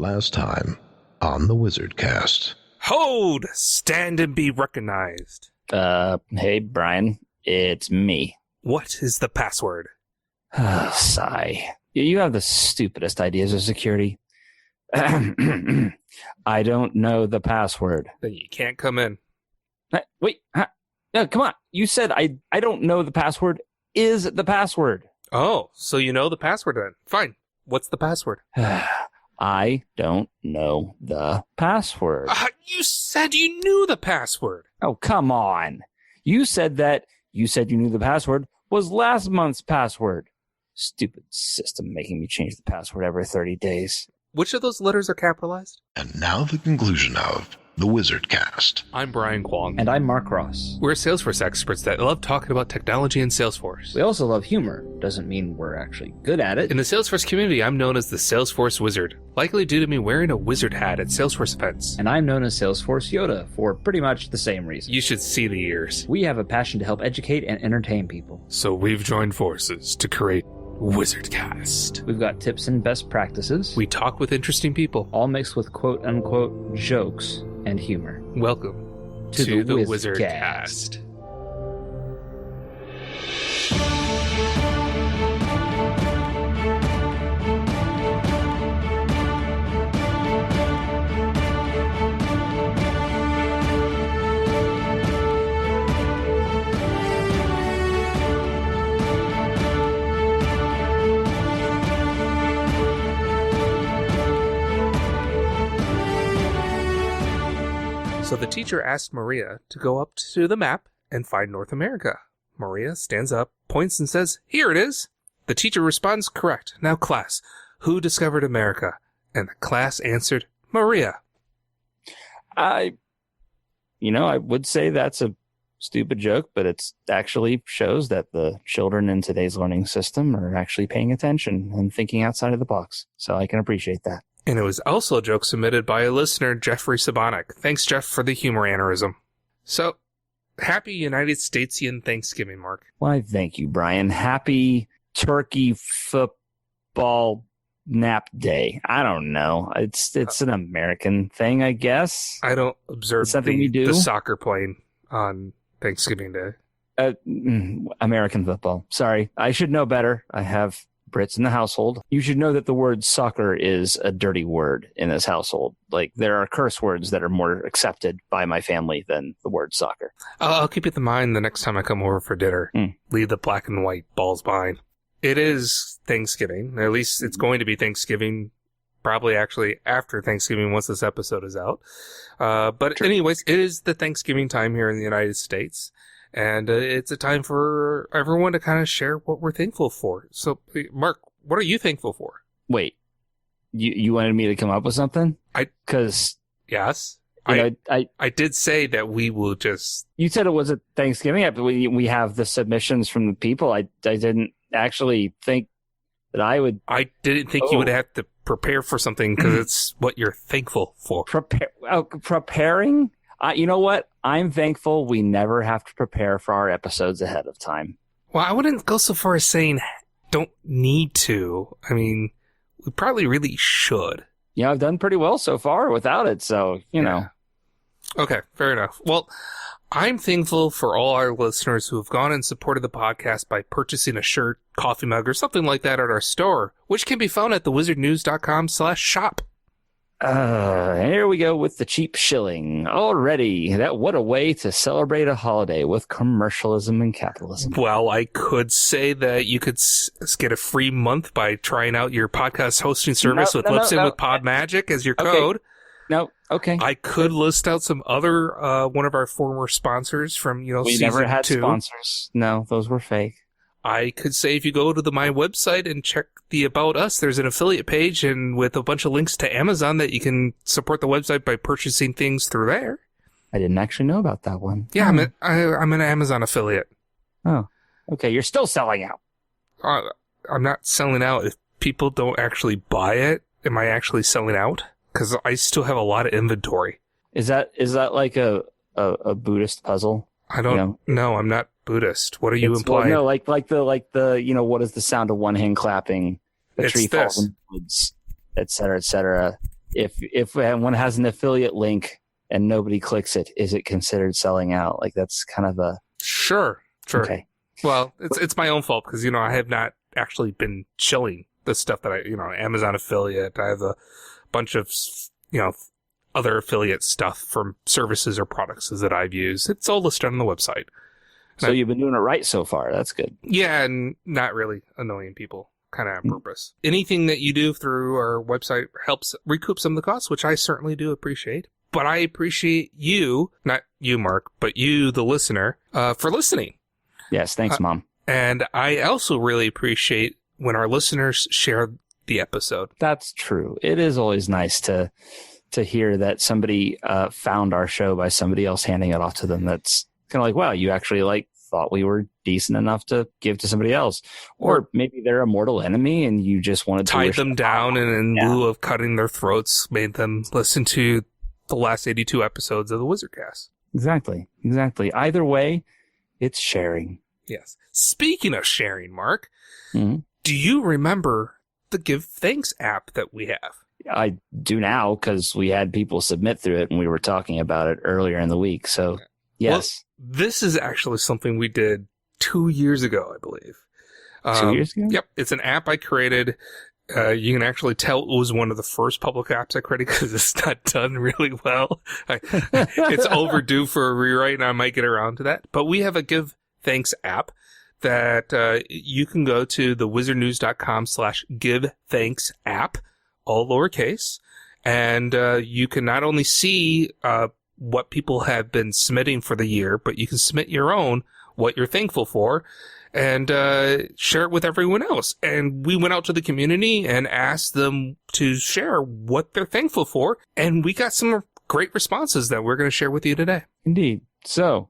Last time on the WizardCast. Hold! Stand and be recognized. Hey, Brian. It's me. What is the password? Sigh. You have the stupidest ideas of security. I don't know the password. Then you can't come in. Wait. No, come on. You said I don't know the password is the password. Oh, so you know the password then. Fine. What's the password? I don't know the password. You said you knew the password. Oh, come on. You said you knew the password was last month's password. Stupid system making me change the password every 30 days. Which of those letters are capitalized? And now the conclusion of the WizardCast. I'm Brian Kwong. And I'm Mark Ross. We're Salesforce experts that love talking about technology and Salesforce. We also love humor. Doesn't mean we're actually good at it. In the Salesforce community, I'm known as the Salesforce Wizard, likely due to me wearing a wizard hat at Salesforce events. And I'm known as Salesforce Yoda for pretty much the same reason. You should see the ears. We have a passion to help educate and entertain people. So we've joined forces to create WizardCast. We've got tips and best practices. We talk with interesting people. All mixed with quote-unquote jokes and humor. Welcome to the WizardCast. So the teacher asked Maria to go up to the map and find North America. Maria stands up, points, and says, "Here it is." The teacher responds, "Correct. Now, class, who discovered America?" And the class answered, "Maria." I would say that's a stupid joke, but it actually shows that the children in today's learning system are actually paying attention and thinking outside of the box. So I can appreciate that. And it was also a joke submitted by a listener, Jeffrey Sabonik. Thanks, Jeff, for the humor aneurysm. So, happy United Statesian Thanksgiving, Mark. Why, thank you, Brian. Happy Turkey Football Nap Day. I don't know. It's an American thing, I guess. I don't observe it's something we do. The soccer playing on Thanksgiving Day. American football. Sorry. I should know better. I have Brits in the household. You should know that the word soccer is a dirty word in this household. Like, there are curse words that are more accepted by my family than the word soccer. I'll keep it in mind the next time I come over for dinner. Leave the black and white balls behind. It is Thanksgiving. At least it's going to be Thanksgiving, probably actually after Thanksgiving once this episode is out. But anyways, it is the Thanksgiving time here in the United States. And it's a time for everyone to kind of share what we're thankful for. So, Mark, what are you thankful for? Wait, you wanted me to come up with something? Yes. I did say that we will just... You said it was a Thanksgiving. We have the submissions from the people. I didn't actually think that I would... I didn't think you would have to prepare for something because it's what you're thankful for. Preparing? You know what? I'm thankful we never have to prepare for our episodes ahead of time. Well, I wouldn't go so far as saying don't need to. I mean, we probably really should. Yeah, I've done pretty well so far without it, so, you know. Okay, fair enough. Well, I'm thankful for all our listeners who have gone and supported the podcast by purchasing a shirt, coffee mug, or something like that at our store, which can be found at thewizardnews.com/shop. Here we go with the cheap shilling. Already, what a way to celebrate a holiday with commercialism and capitalism. Well, I could say that you could get a free month by trying out your podcast hosting service with Lipson with Podmagic as your code. No, okay. I could list out some other one of our former sponsors from we season never had 2. Sponsors. No, those were fake. I could say if you go to my website and check the About Us, there's an affiliate page and with a bunch of links to Amazon that you can support the website by purchasing things through there. I didn't actually know about that one. Yeah, I'm an Amazon affiliate. Oh, okay. You're still selling out. I'm not selling out. If people don't actually buy it, am I actually selling out? Because I still have a lot of inventory. Is that like a Buddhist puzzle? I don't know. I'm not Buddhist. What are you implying? Well, no, like the what is the sound of one hand clapping? The tree falls in the woods, et cetera, et cetera. if one has an affiliate link and nobody clicks it, is it considered selling out? Like that's kind of a Sure. okay. Well, it's my own fault because I have not actually been shilling the stuff that Amazon affiliate. I have a bunch of other affiliate stuff from services or products that I've used. It's all listed on the website. So you've been doing it right so far. That's good. Yeah, and not really annoying people, kind of on purpose. Anything that you do through our website helps recoup some of the costs, which I certainly do appreciate. But I appreciate you, not you, Mark, but you, the listener, for listening. Yes, thanks, Mom. And I also really appreciate when our listeners share the episode. That's true. It is always nice to hear that somebody found our show by somebody else handing it off to them. That's kind of like, wow, you actually thought we were decent enough to give to somebody else. Or maybe they're a mortal enemy and you just wanted to tie them down and in lieu of cutting their throats, made them listen to the last 82 episodes of the WizardCast. Exactly. Either way, it's sharing. Yes. Speaking of sharing, Mark, do you remember the Give Thanks app that we have? I do now because we had people submit through it and we were talking about it earlier in the week. So, yes. Well, this is actually something we did 2 years ago, I believe. 2 years ago? Yep. It's an app I created. You can actually tell it was one of the first public apps I created because it's not done really well. It's overdue for a rewrite and I might get around to that. But we have a Give Thanks app that you can go to thewizardnews.com/givethanksapp, all lowercase, and you can not only see what people have been submitting for the year, but you can submit your own, what you're thankful for, and share it with everyone else. And we went out to the community and asked them to share what they're thankful for, and we got some great responses that we're going to share with you today. Indeed. So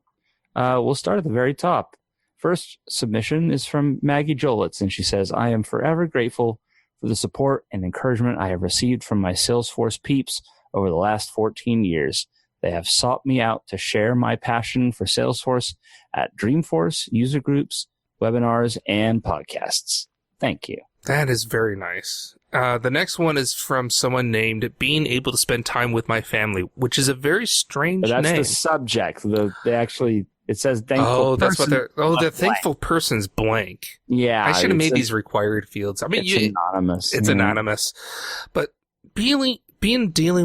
we'll start at the very top. First submission is from Maggie Jolitz, and she says, I am forever grateful for the support and encouragement I have received from my Salesforce peeps over the last 14 years. They have sought me out to share my passion for Salesforce at Dreamforce, user groups, webinars, and podcasts. Thank you. That is very nice. The next one is from someone named Being Able to Spend Time with My Family, which is a very strange name. That's the subject. It says thankful. Oh, that's person. what the thankful person's blank. Yeah. I should have made these required fields. I mean, it's anonymous. It's anonymous. But dealing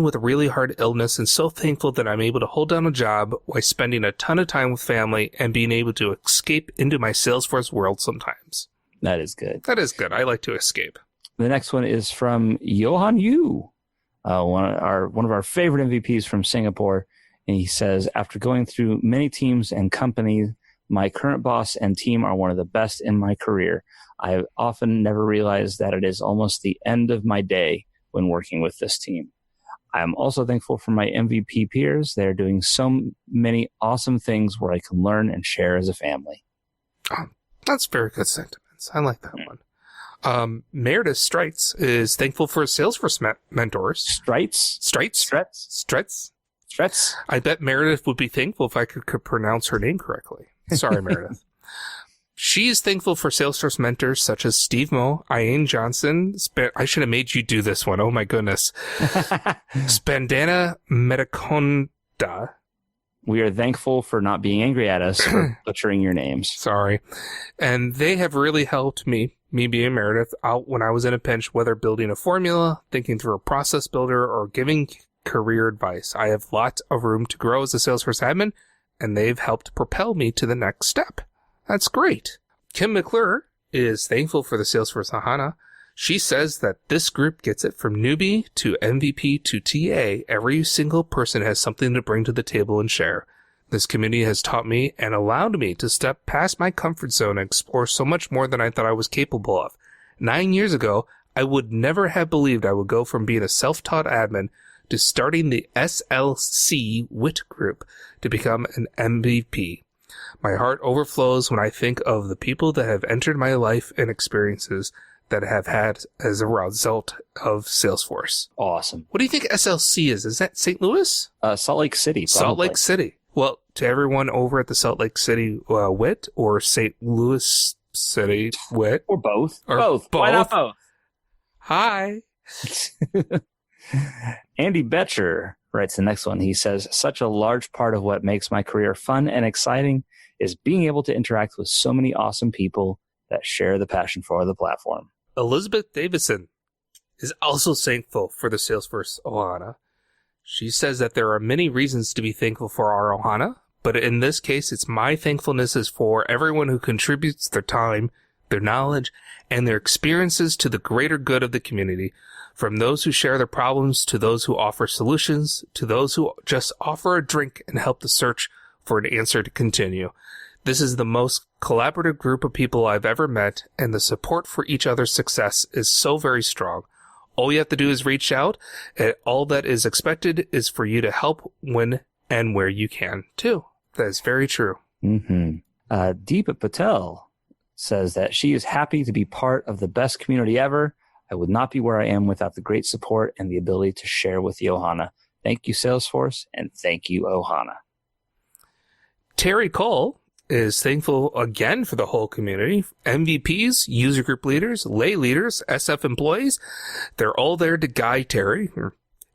with a really hard illness and so thankful that I'm able to hold down a job while spending a ton of time with family and being able to escape into my Salesforce world sometimes. That is good. That is good. I like to escape. The next one is from Johan Yu, one of our favorite MVPs from Singapore. And he says, after going through many teams and companies, my current boss and team are one of the best in my career. I have often never realized that it is almost the end of my day when working with this team. I am also thankful for my MVP peers. They are doing so many awesome things where I can learn and share as a family. Oh, that's very good sentiments. I like that one. Meredith Streitz is thankful for Salesforce mentors. Streitz? I bet Meredith would be thankful if I could pronounce her name correctly. Sorry, Meredith. She is thankful for Salesforce mentors such as Steve Moe, Ian Johnson. I should have made you do this one. Oh my goodness. Spandana Metaconda. We are thankful for not being angry at us for butchering your names. Sorry. And they have really helped me being Meredith, out when I was in a pinch, whether building a formula, thinking through a process builder, or giving career advice. I have lots of room to grow as a Salesforce admin, and they've helped propel me to the next step. That's great. Kim McClure is thankful for the Salesforce Ahana. She says that this group gets it from newbie to MVP to TA. Every single person has something to bring to the table and share. This community has taught me and allowed me to step past my comfort zone and explore so much more than I thought I was capable of. 9 years ago, I would never have believed I would go from being a self-taught admin to starting the SLC WIT group to become an MVP. My heart overflows when I think of the people that have entered my life and experiences that I have had as a result of Salesforce. Awesome. What do you think SLC is? Is that St. Louis? Salt Lake City. Probably. Salt Lake City. Well, to everyone over at the Salt Lake City WIT or St. Louis City WIT. Or both. Or both. Why not both? Hi. Andy Betcher writes the next one. He says, such a large part of what makes my career fun and exciting is being able to interact with so many awesome people that share the passion for the platform. Elizabeth Davison is also thankful for the Salesforce Ohana. She says that there are many reasons to be thankful for our Ohana, but in this case, it's my thankfulness is for everyone who contributes their time, their knowledge, and their experiences to the greater good of the community, from those who share their problems to those who offer solutions, to those who just offer a drink and help the search for an answer to continue. This is the most collaborative group of people I've ever met, and the support for each other's success is so very strong. All you have to do is reach out, and all that is expected is for you to help when and where you can, too. That is very true. Mm-hmm. Deepa Patel says that she is happy to be part of the best community ever. I would not be where I am without the great support and the ability to share with the Ohana. Thank you, Salesforce, and thank you, Ohana. Terry Cole is thankful again for the whole community. MVPs, user group leaders, lay leaders, SF employees, they're all there to guide Terry,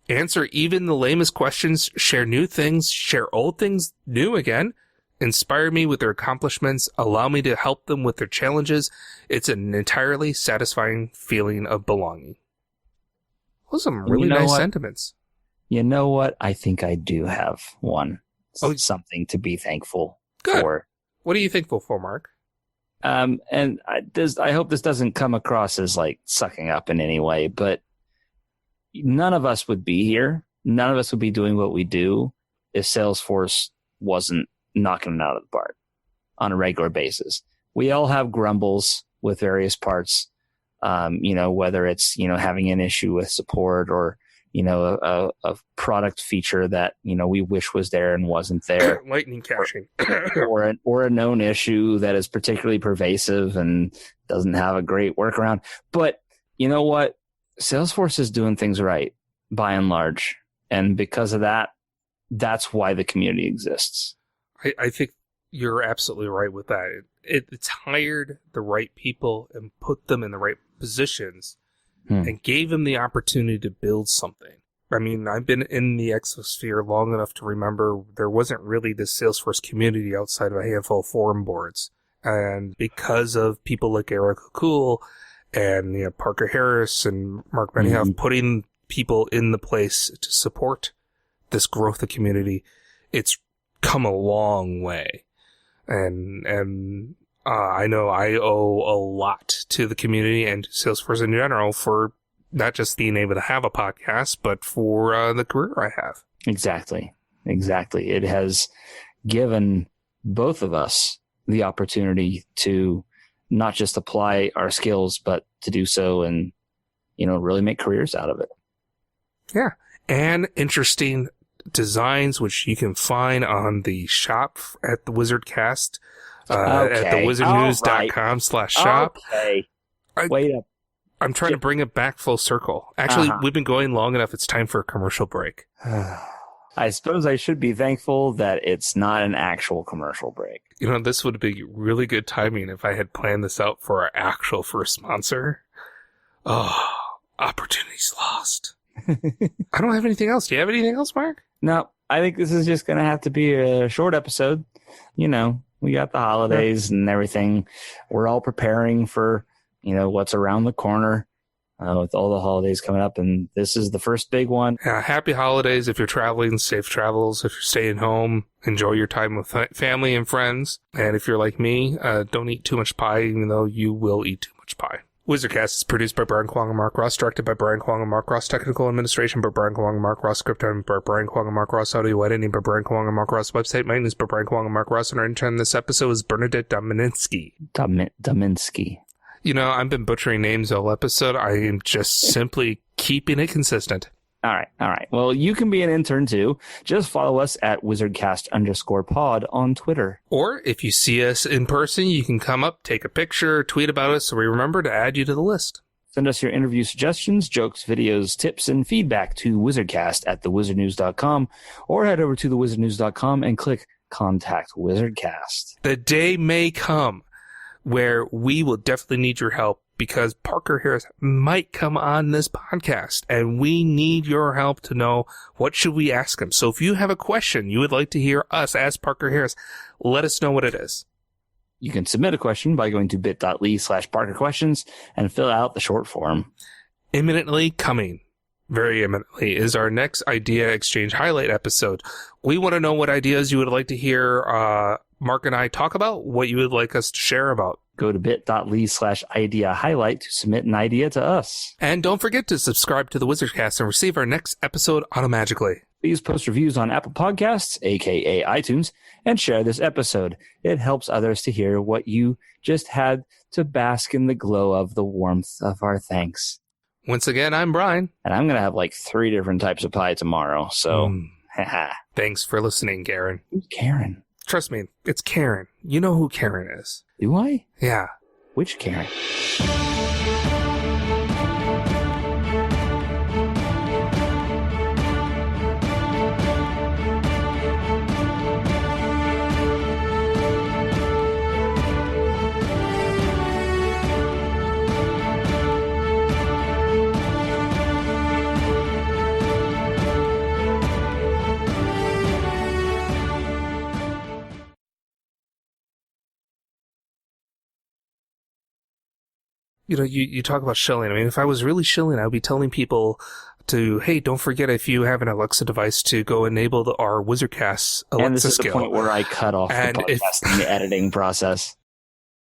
answer even the lamest questions, share new things, share old things new again, inspire me with their accomplishments, allow me to help them with their challenges. It's an entirely satisfying feeling of belonging. Those are some really nice sentiments. You know what? I think I do have one. Something to be thankful for. What are you thankful for, Mark? And I hope this doesn't come across as like sucking up in any way, but none of us would be here. None of us would be doing what we do if Salesforce wasn't knocking it out of the park on a regular basis. We all have grumbles with various parts, whether it's, having an issue with support or, a product feature that, we wish was there and wasn't there. Lightning caching. or a known issue that is particularly pervasive and doesn't have a great workaround. But you know what? Salesforce is doing things right by and large. And because of that, that's why the community exists. I think you're absolutely right with that. It's hired the right people and put them in the right positions and gave them the opportunity to build something. I mean, I've been in the exosphere long enough to remember there wasn't really this Salesforce community outside of a handful of forum boards. And because of people like Eric Cool and Parker Harris and Mark Benioff putting people in the place to support this growth of community, it's come a long way. And I know I owe a lot to the community and to Salesforce in general for not just being able to have a podcast, but for the career I have. Exactly. It has given both of us the opportunity to not just apply our skills, but to do so and, really make careers out of it. Yeah. And interesting designs, which you can find on the shop at the WizardCast. At thewizardnews.com/shop. Okay. Wait up. I'm trying to bring it back full circle. Actually, we've been going long enough. It's time for a commercial break. I suppose I should be thankful that it's not an actual commercial break. This would be really good timing if I had planned this out for our actual first sponsor. Oh, opportunities lost. I don't have anything else. Do you have anything else, Mark? No, I think this is just going to have to be a short episode. We got the holidays and everything. We're all preparing for, what's around the corner with all the holidays coming up. And this is the first big one. Happy holidays. If you're traveling, safe travels. If you're staying home, enjoy your time with family and friends. And if you're like me, don't eat too much pie, even though you will eat too much pie. WizardCast is produced by Brian Kwong and Mark Ross, directed by Brian Kwong and Mark Ross, technical administration by Brian Kwong and Mark Ross, script by Brian Kwong and Mark Ross, audio editing by Brian Kwong and Mark Ross, website maintenance by Brian Kwong and Mark Ross, and our intern this episode is Bernadette Dominsky. Dominsky. I've been butchering names all episode. I am just simply keeping it consistent. All right. Well, you can be an intern too. Just follow us at WizardCast_pod on Twitter. Or if you see us in person, you can come up, take a picture, tweet about us, so we remember to add you to the list. Send us your interview suggestions, jokes, videos, tips, and feedback to WizardCast@thewizardnews.com or head over to thewizardnews.com and click Contact WizardCast. The day may come where we will definitely need your help because Parker Harris might come on this podcast, and we need your help to know what should we ask him. So if you have a question you would like to hear us ask Parker Harris, let us know what it is. You can submit a question by going to bit.ly/ParkerQuestions and fill out the short form. Imminently coming, very imminently, is our next Idea Exchange Highlight episode. We want to know what ideas you would like to hear Mark and I talk about, what you would like us to share about. Go to bit.ly/idea highlight to submit an idea to us. And don't forget to subscribe to the WizardCast and receive our next episode automatically. Please post reviews on Apple Podcasts, aka iTunes, and share this episode. It helps others to hear what you just had to bask in the glow of the warmth of our thanks. Once again, I'm Brian. And I'm going to have like 3 different types of pie tomorrow, so haha. Thanks for listening, Karen. Who's Karen? Trust me, it's Karen. You know who Karen is. Do I? Yeah. Which Karen? You know, you talk about shilling. I mean, if I was really shilling, I would be telling people to, hey, don't forget if you have an Alexa device to go enable our WizardCast Alexa And this is skill. the point where I cut off And the podcast in the editing process.